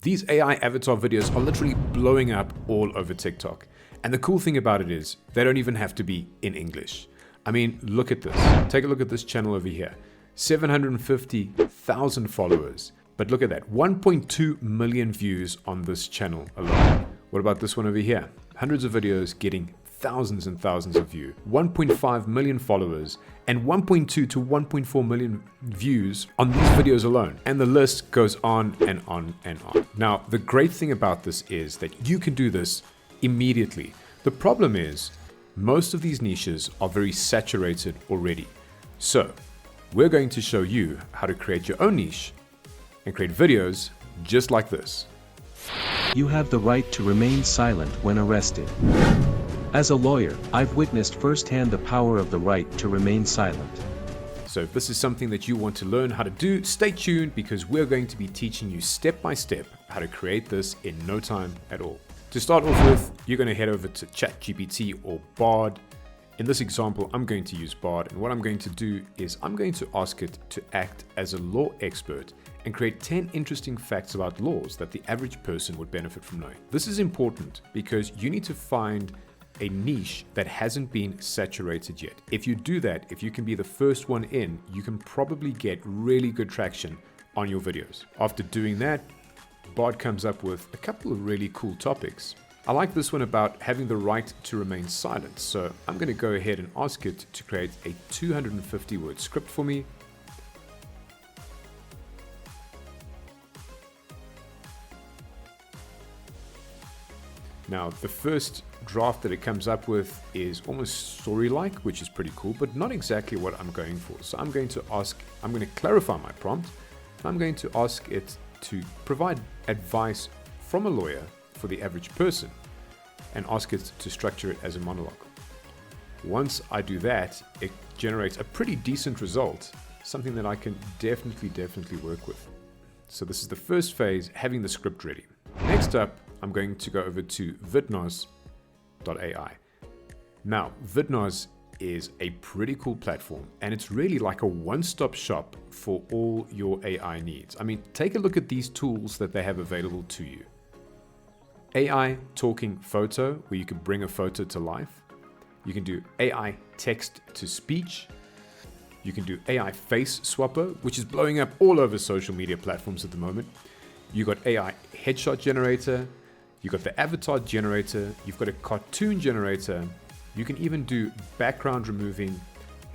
These AI avatar videos are literally blowing up all over TikTok. And the cool thing about it is they don't even have to be in English. I mean, look at this. Take a look at this channel over here. 750,000 followers. But look at that, 1.2 million views on this channel alone. What about this one over here? Hundreds of videos getting thousands and thousands of views. 1.5 million followers and 1.2 to 1.4 million views on these videos alone. And the list goes on and on and on. Now, the great thing about this is that you can do this immediately. The problem is most of these niches are very saturated already. So we're going to show you how to create your own niche and create videos just like this. You have the right to remain silent when arrested. As a lawyer, I've witnessed firsthand the power of the right to remain silent. So if this is something that you want to learn how to do, stay tuned because we're going to be teaching you step by step how to create this in no time at all. To start off with, you're going to head over to ChatGPT or Bard. In this example, I'm going to use Bard, and what I'm going to do is I'm going to ask it to act as a law expert and create 10 interesting facts about laws that the average person would benefit from knowing. This is important because you need to find a niche that hasn't been saturated yet. If you do that, if you can be the first one in, you can probably get really good traction on your videos. After doing that, Bard comes up with a couple of really cool topics. I like this one about having the right to remain silent. So I'm going to go ahead and ask it to create a 250 word script for me. Now, the first draft that it comes up with is almost story-like, which is pretty cool, but not exactly what I'm going for. So I'm going to clarify my prompt, and I'm going to ask it to provide advice from a lawyer for the average person and ask it to structure it as a monologue. Once I do that, it generates a pretty decent result, something that I can definitely work with. So this is the first phase, having the script ready. Next up, I'm going to go over to vidnos.ai. Now, Vidnos is a pretty cool platform, and it's really like a one-stop shop for all your AI needs. I mean, take a look at these tools that they have available to you. AI talking photo, where you can bring a photo to life. You can do AI text to speech. You can do AI face swapper, which is blowing up all over social media platforms at the moment. You got AI headshot generator. You got the avatar generator. You've got a cartoon generator. You can even do background removing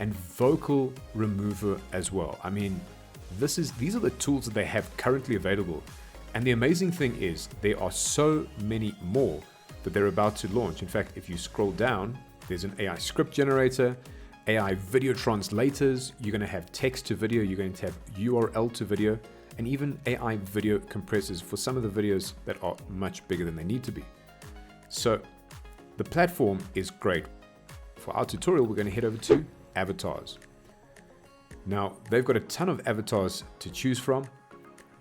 and vocal remover as well. I mean, these are the tools that they have currently available. And the amazing thing is there are so many more that they're about to launch. In fact, if you scroll down, there's an AI script generator, AI video translators, you're going to have text to video, you're going to have URL to video, and even AI video compressors for some of the videos that are much bigger than they need to be. So the platform is great. For our tutorial, we're going to head over to avatars. Now, they've got a ton of avatars to choose from,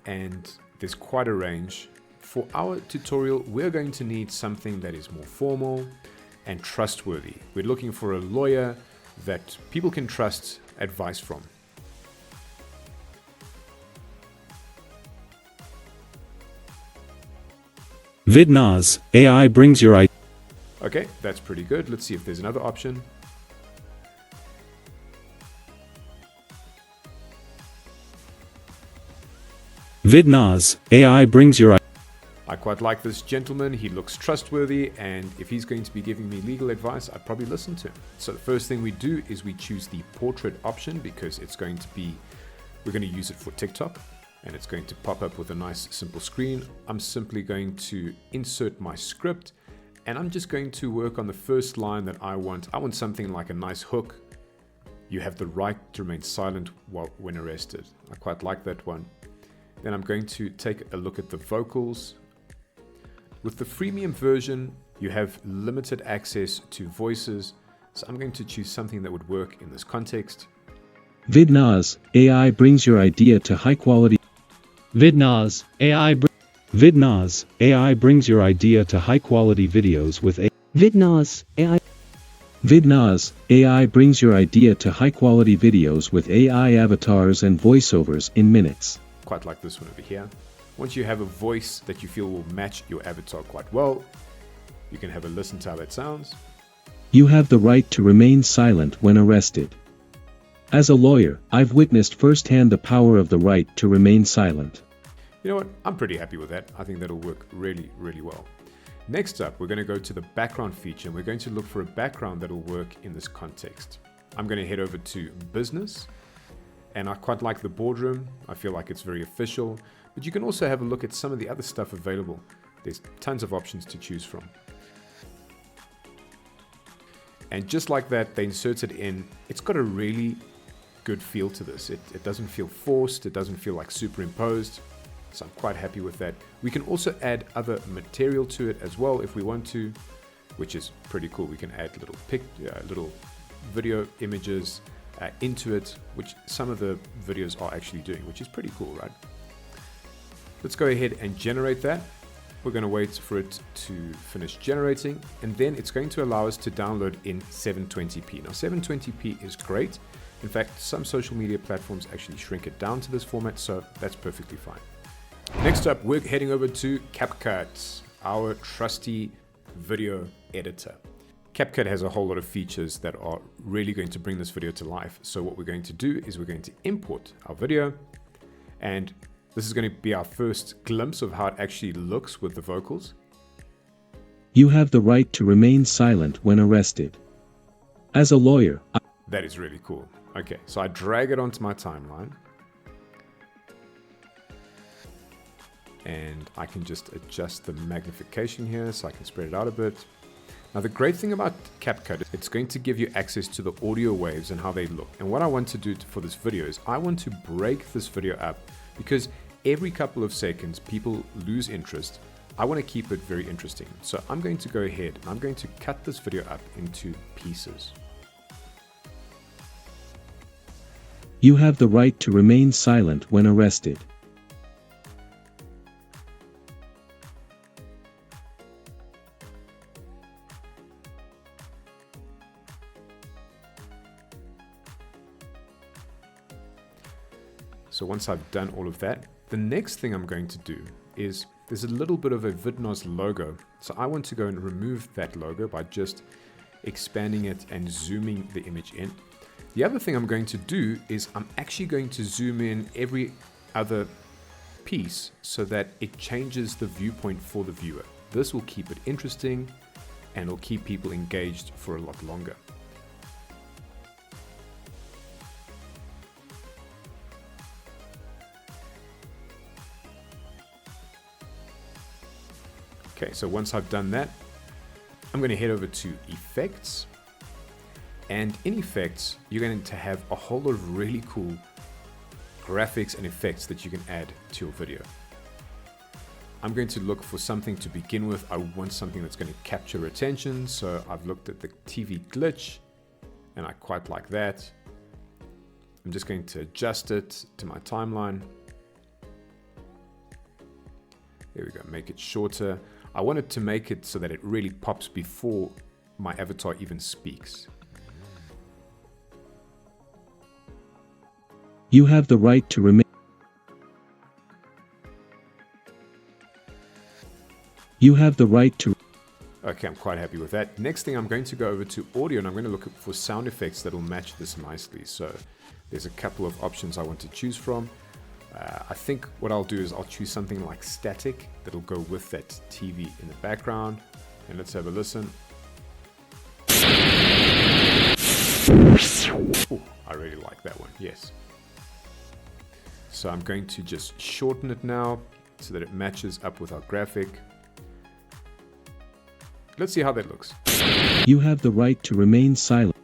and there's quite a range. For our tutorial, we're going to need something that is more formal and trustworthy. We're looking for a lawyer that people can trust advice from. Vidnos, AI brings your idea. Okay, that's pretty good. Let's see if there's another option. Vidnos, AI brings your idea. I quite like this gentleman. He looks trustworthy, and if he's going to be giving me legal advice, I'd probably listen to him. So the first thing we do is we choose the portrait option because it's going to be, we're going to use it for TikTok, and it's going to pop up with a nice simple screen. I'm simply going to insert my script, and I'm just going to work on the first line that I want. I want something like a nice hook. You have the right to remain silent when arrested. I quite like that one. Then I'm going to take a look at the vocals. With the freemium version, you have limited access to voices, so I'm going to choose something that would work in this context. Vidnos, AI brings your idea to high quality. Vidnos, AI brings your idea to high quality videos with a Vidnos, AI brings your idea to high quality videos with AI avatars and voiceovers in minutes. Quite like this one over here. Once you have a voice that you feel will match your avatar quite well, you can have a listen to how that sounds. You have the right to remain silent when arrested. As a lawyer, I've witnessed firsthand the power of the right to remain silent. You know what? I'm pretty happy with that. I think that'll work really, really well. Next up, we're going to go to the background feature, and we're going to look for a background that'll work in this context. I'm going to head over to business, and I quite like the boardroom. I feel like it's very official, but you can also have a look at some of the other stuff available. There's tons of options to choose from. And just like that, they inserted in, it's got a really good feel to this. It doesn't feel forced, it doesn't feel like superimposed, so I'm quite happy with that. We can also add other material to it as well if we want to, which is pretty cool. We can add little video images into it, which some of the videos are actually doing, which is pretty cool, right? Let's go ahead and generate that. We're going to wait for it to finish generating, and then it's going to allow us to download in 720p. Now 720p is great. In fact, some social media platforms actually shrink it down to this format, so that's perfectly fine. Next up, we're heading over to CapCut, our trusty video editor. CapCut has a whole lot of features that are really going to bring this video to life. So what we're going to do is we're going to import our video, and this is going to be our first glimpse of how it actually looks with the vocals. You have the right to remain silent when arrested. As a lawyer, That is really cool. Okay, so I drag it onto my timeline. And I can just adjust the magnification here so I can spread it out a bit. Now the great thing about CapCut, it's going to give you access to the audio waves and how they look. And what I want to do for this video is I want to break this video up, because every couple of seconds people lose interest. I want to keep it very interesting. So I'm going to go ahead and I'm going to cut this video up into pieces. you have the right to remain silent when arrested. So once I've done all of that, the next thing I'm going to do is there's a little bit of a VidNOS logo. So I want to go and remove that logo by just expanding it and zooming the image in. The other thing I'm going to do is I'm actually going to zoom in every other piece so that it changes the viewpoint for the viewer. This will keep it interesting and it'll keep people engaged for a lot longer. Okay, so once I've done that, I'm going to head over to Effects. And in Effects, you're going to have a whole lot of really cool graphics and effects that you can add to your video. I'm going to look for something to begin with. I want something that's going to capture attention. So I've looked at the TV glitch, and I quite like that. I'm just going to adjust it to my timeline. There we go, make it shorter. I wanted to make it so that it really pops before my avatar even speaks. You have the right to remain. You have the right to. Okay, I'm quite happy with that. Next thing, I'm going to go over to audio and I'm going to look for sound effects that will match this nicely. So there's a couple of options I want to choose from. I think what I'll do is I'll choose something like static that'll go with that TV in the background. And let's have a listen. Oh, I really like that one. Yes. So I'm going to just shorten it now so that it matches up with our graphic. Let's see how that looks. You have the right to remain silent.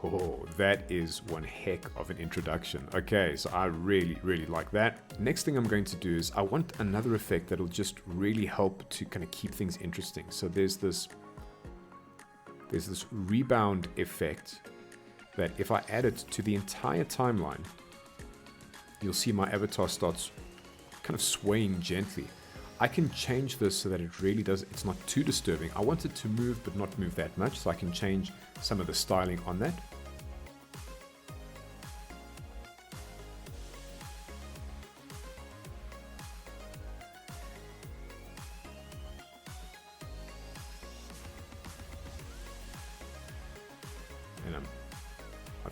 Oh, that is one heck of an introduction. Okay, so I really, really like that. Next thing I'm going to do is I want another effect that'll just really help to kind of keep things interesting. So there's this rebound effect that if I add it to the entire timeline, you'll see my avatar starts kind of swaying gently. I can change this so that it really does, it's not too disturbing. I want it to move, but not move that much. So I can change some of the styling on that.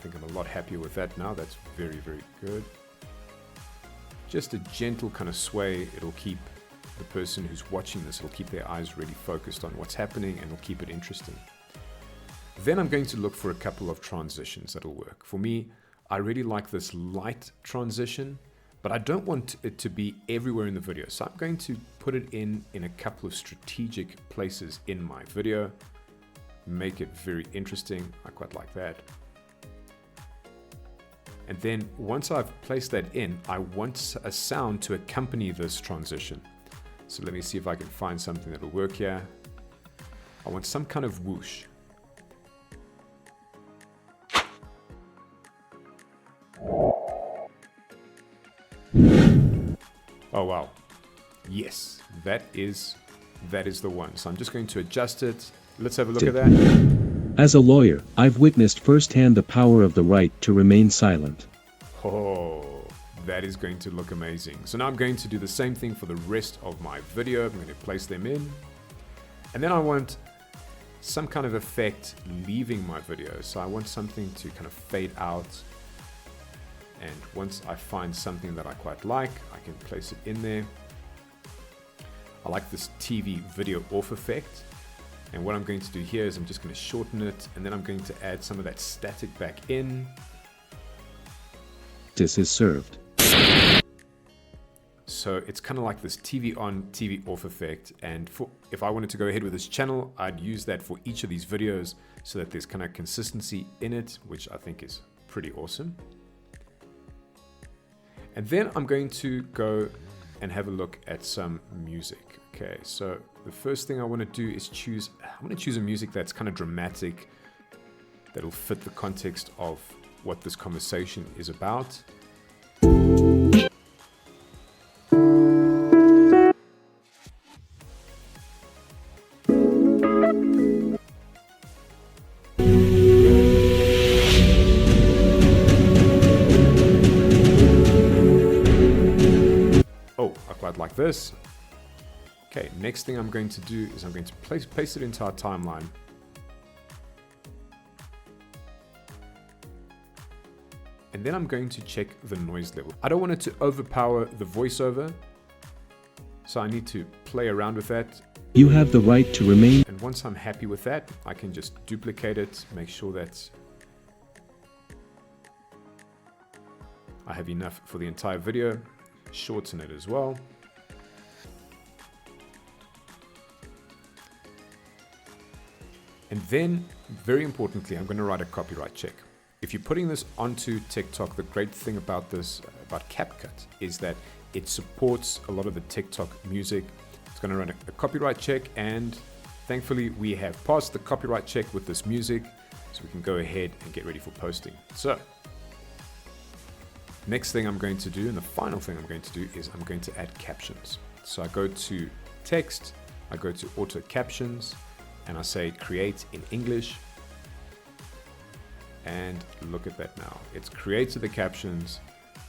think I'm a lot happier with that now. That's very, very good. Just a gentle kind of sway. It'll keep the person who's watching this, it'll keep their eyes really focused on what's happening and it'll keep it interesting. Then I'm going to look for a couple of transitions that'll work. For me, I really like this light transition, but I don't want it to be everywhere in the video. So I'm going to put it in a couple of strategic places in my video, make it very interesting. I quite like that. And then once I've placed that in, I want a sound to accompany this transition. So let me see if I can find something that'll work here. I want some kind of whoosh. Oh wow. Yes, that is the one. So I'm just going to adjust it. Let's have a look at that. As a lawyer, I've witnessed firsthand the power of the right to remain silent. Oh, that is going to look amazing. So now I'm going to do the same thing for the rest of my video. I'm going to place them in. And then I want some kind of effect leaving my video. So I want something to kind of fade out. And once I find something that I quite like, I can place it in there. I like this TV video off effect. And what I'm going to do here is I'm just going to shorten it. And then I'm going to add some of that static back in. This is served. So it's kind of like this TV on, TV off effect. And if I wanted to go ahead with this channel, I'd use that for each of these videos so that there's kind of consistency in it, which I think is pretty awesome. And then I'm going to go and have a look at some music. Okay, so the first thing I want to do is I want to choose a music that's kind of dramatic, that'll fit the context of what this conversation is about. Oh, I quite like this. Okay, next thing I'm going to do is I'm going to place it into our timeline. And then I'm going to check the noise level. I don't want it to overpower the voiceover, so I need to play around with that. You have the right to remain. And once I'm happy with that, I can just duplicate it, make sure that I have enough for the entire video, shorten it as well. And then, very importantly, I'm going to write a copyright check. If you're putting this onto TikTok, the great thing about this, about CapCut, is that it supports a lot of the TikTok music. It's going to run a copyright check, and thankfully we have passed the copyright check with this music, so we can go ahead and get ready for posting. So, next thing I'm going to do, and the final thing I'm going to do, is I'm going to add captions. So I go to text, I go to auto captions, and I say create in English. And look at that now. It's created the captions.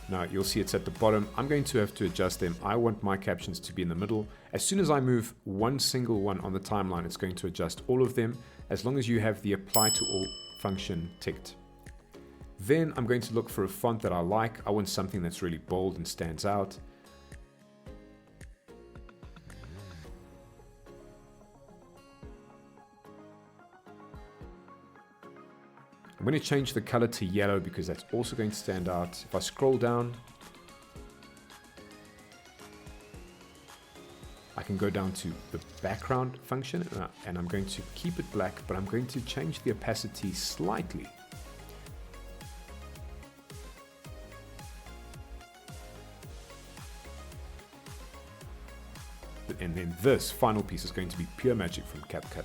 Now you'll see it's at the bottom. I'm going to have to adjust them. I want my captions to be in the middle. As soon as I move one single one on the timeline, it's going to adjust all of them, as long as you have the apply to all function ticked. Then I'm going to look for a font that I like. I want something that's really bold and stands out. I'm going to change the color to yellow because that's also going to stand out. If I scroll down, I can go down to the background function, and I'm going to keep it black, but I'm going to change the opacity slightly. And then this final piece is going to be pure magic from CapCut.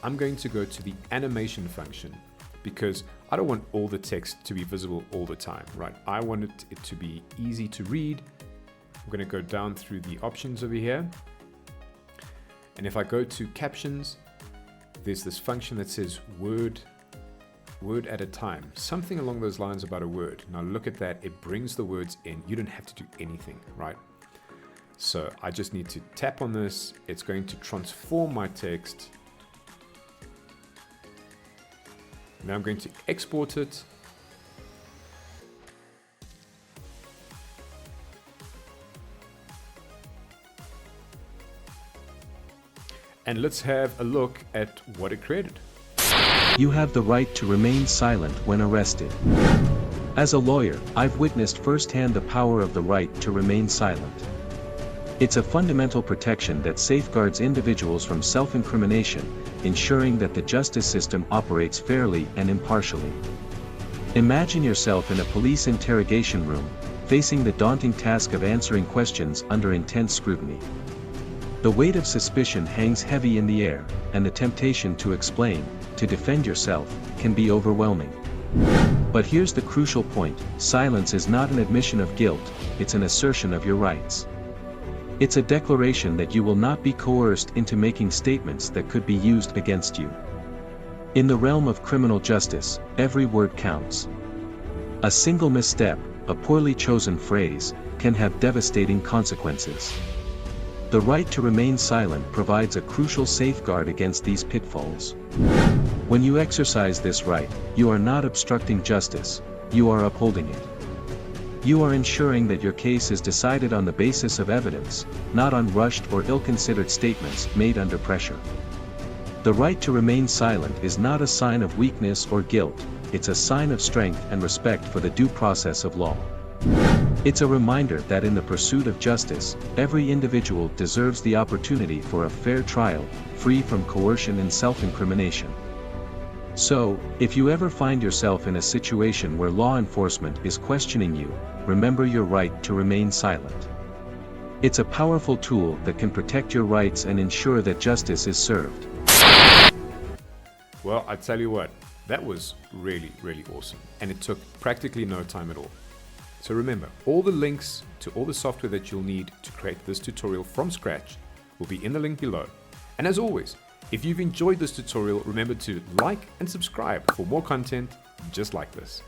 I'm going to go to the animation function, because I don't want all the text to be visible all the time, right? I want it to be easy to read. I'm going to go down through the options over here. And if I go to captions, there's this function that says word at a time, something along those lines about a word. Now look at that, it brings the words in. You don't have to do anything, right? So I just need to tap on this. It's going to transform my text. Now I'm going to export it, And let's have a look at what it created. You have the right to remain silent when arrested. As a lawyer, I've witnessed firsthand the power of the right to remain silent. It's a fundamental protection that safeguards individuals from self-incrimination, ensuring that the justice system operates fairly and impartially. Imagine yourself in a police interrogation room, facing the daunting task of answering questions under intense scrutiny. The weight of suspicion hangs heavy in the air, and the temptation to explain, to defend yourself, can be overwhelming. But here's the crucial point: silence is not an admission of guilt, it's an assertion of your rights. It's a declaration that you will not be coerced into making statements that could be used against you. In the realm of criminal justice, every word counts. A single misstep, a poorly chosen phrase, can have devastating consequences. The right to remain silent provides a crucial safeguard against these pitfalls. When you exercise this right, you are not obstructing justice, you are upholding it. You are ensuring that your case is decided on the basis of evidence, not on rushed or ill-considered statements made under pressure. The right to remain silent is not a sign of weakness or guilt, it's a sign of strength and respect for the due process of law. It's a reminder that in the pursuit of justice, every individual deserves the opportunity for a fair trial, free from coercion and self-incrimination. So, if you ever find yourself in a situation where law enforcement is questioning you, remember your right to remain silent. It's a powerful tool that can protect your rights and ensure that justice is served. Well, I tell you what, that was really, really awesome. And it took practically no time at all. So remember, all the links to all the software that you'll need to create this tutorial from scratch will be in the link below. And as always, if you've enjoyed this tutorial, remember to like and subscribe for more content just like this.